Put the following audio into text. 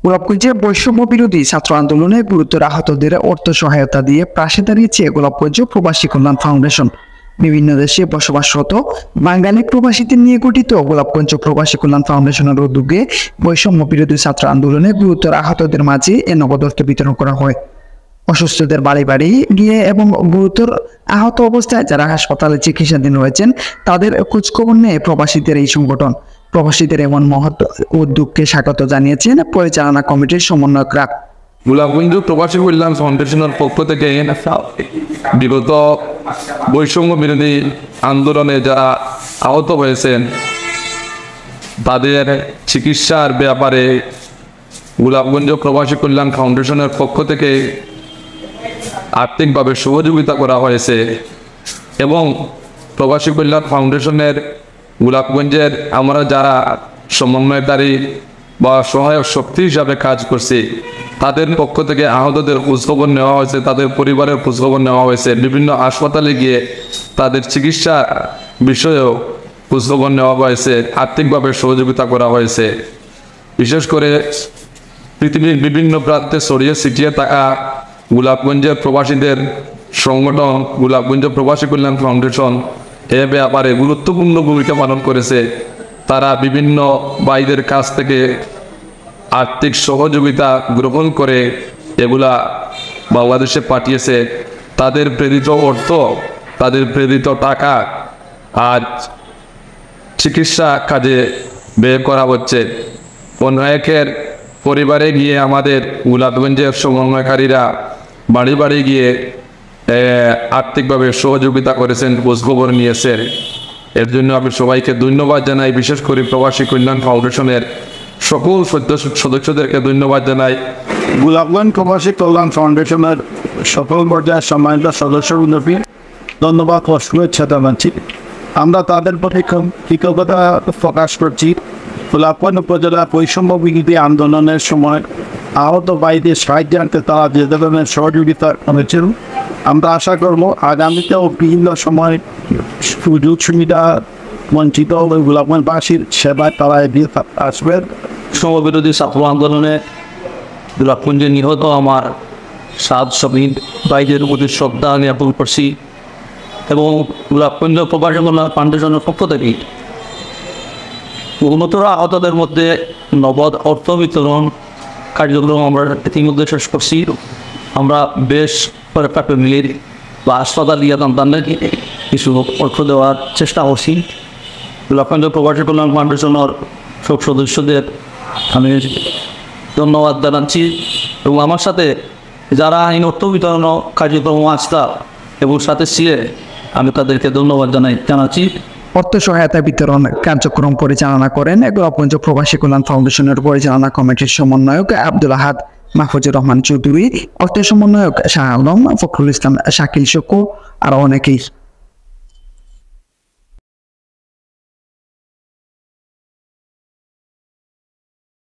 গোলাপগঞ্জে বৈষম্য বিরোধী ছাত্র আন্দোলনে গুরুতর আহতদের অর্থ সহায়তা দিয়ে পাশে দাঁড়িয়েছে গোলাপগঞ্জ প্রবাসী কল্যাণ ফাউন্ডেশন। বিভিন্ন দেশে বসবাসরত বাঙালি প্রবাসীদের নিয়ে গঠিত গোলাপগঞ্জ প্রবাসী কল্যাণ ফাউন্ডেশনের উদ্যোগে বৈষম্য বিরোধী ছাত্র আন্দোলনে গুরুতর আহতদের মাঝে এ নগদ অর্থ বিতরণ করা হয়। অসুস্থদের বাড়ি বাড়ি গিয়ে এবং গুরুতর আহত অবস্থায় যারা হাসপাতালে চিকিৎসাধীন রয়েছেন তাদের খোঁজখবর নিয়ে প্রবাসীদের এই সংগঠন। প্রবাসীদের এমন মহৎ উদ্যোগকে স্বাগত জানিয়েছেন পরিচালনা কমিটির সমন্বয়করা। গোলাপগঞ্জ প্রবাসী কল্যাণ ফাউন্ডেশনের পক্ষ থেকে বিগত বৈষম্য বিরোধী আন্দোলনে যারা আহত হয়েছেন তাদের চিকিৎসার ব্যাপারে গোলাপগঞ্জ প্রবাসী কল্যাণ ফাউন্ডেশনের পক্ষ থেকে আর্থিকভাবে সহযোগিতা করা হয়েছে এবং প্রবাসী কল্যাণ ফাউন্ডেশনের গোলাপগঞ্জের আমরা যারা সমন্বয়কারী বা সহায়ক শক্তি হিসাবে কাজ করছি তাদের পক্ষ থেকে আহতদের খোঁজখবর নেওয়া হয়েছে, তাদের পরিবারের খোঁজখবর নেওয়া হয়েছে, বিভিন্ন হাসপাতালে গিয়ে তাদের চিকিৎসা বিষয়েও খোঁজখবর নেওয়া হয়েছে, আর্থিকভাবে সহযোগিতা করা হয়েছে। বিশেষ করে পৃথিবীর বিভিন্ন প্রান্তে ছড়িয়ে ছিটিয়ে থাকা গোলাপগঞ্জের প্রবাসীদের সংগঠন গোলাপগঞ্জ প্রবাসী কল্যাণ ফাউন্ডেশন এ ব্যাপারে গুরুত্বপূর্ণ ভূমিকা পালন করেছে। তারা বিভিন্ন ভাইদের কাছ থেকে আর্থিক সহযোগিতা গ্রহণ করে এগুলা বাংলাদেশে পাঠিয়েছে। তাদের প্রেরিত অর্থ, তাদের প্রেরিত টাকা আর চিকিৎসা কাজে ব্যয় করা হচ্ছে। অনেকের পরিবারে গিয়ে আমাদের গোলাপগঞ্জের সমন্বয়কারীরা বাড়ি বাড়ি গিয়ে আর্থিকভাবে সহযোগিতা করেছেন, খোঁজখবর নিয়েছেন। এর জন্য আমি সবাইকে ধন্যবাদ জানাই। বিশেষ করে প্রবাসী কল্যাণ ফাউন্ডেশনের সকল সদস্যদেরকে ধন্যবাদ জানাই। গোলাপগঞ্জ প্রবাসী কল্যাণ ফাউন্ডেশনের সকল পর্যায়ের সম্মানিত সদস্যবৃন্দকে ধন্যবাদ ও শুভেচ্ছা জানাচ্ছি। আমরা তাদের প্রতি কৃতজ্ঞতা প্রকাশ করছি। গোলাপগঞ্জ উপজেলা বৈষম্য বিরোধী আন্দোলনের সময় আহত ভাইদের সাহায্যার্থে তারা যে ধরনের সহযোগিতা করেছেন, আমরা আশা করব আগামীতেও বিভিন্ন সময় সুযোগ সুবিধা বঞ্চিত গোলাপগঞ্জবাসীর সেবায় তারা এগিয়ে আসবেন। বিরোধী ছাত্র আন্দোলনে গোলাপগঞ্জে নিহত আমার 7 শহীদ ভাইদের প্রতি শ্রদ্ধা জ্ঞাপন করছি এবং গোলাপগঞ্জ প্রবাসী কল্যাণ ফাউন্ডেশনের পক্ষ থেকে গুরুতর আহতদের মধ্যে নগদ অর্থ বিতরণ কার্যক্রম আমরা ইতিমধ্যে শেষ করছি। আমরা বেশ কয়েকটা ফ্যামিলির বা হাসপাতাল দিয়ে তাদেরকে কিছু অর্থ দেওয়ার চেষ্টা করছি। গোলাপগঞ্জ প্রবাসী কল্যাণ ফাউন্ডেশনের সব সদস্যদের আমি ধন্যবাদ জানাচ্ছি এবং আমার সাথে যারা এই অর্থ বিতরণ কার্যক্রম আসতা এবং সাথে ছিলেন আমি তাদেরকে ধন্যবাদ জানাচ্ছি। অর্থ সহায়তা বিতরণ কার্যক্রম পরিচালনা করেন গোলাপগঞ্জ প্রবাসী কল্যাণ ফাউন্ডেশনের পরিচালনা কমিটির সমন্বয়ক আব্দুল আহাদ মাহফুজুর রহমান চৌধুরী, অর্থ সমন্বয়ক শাহ আলম, ফখরুল ইসলাম, শাকিল শকু আর অনেকেই।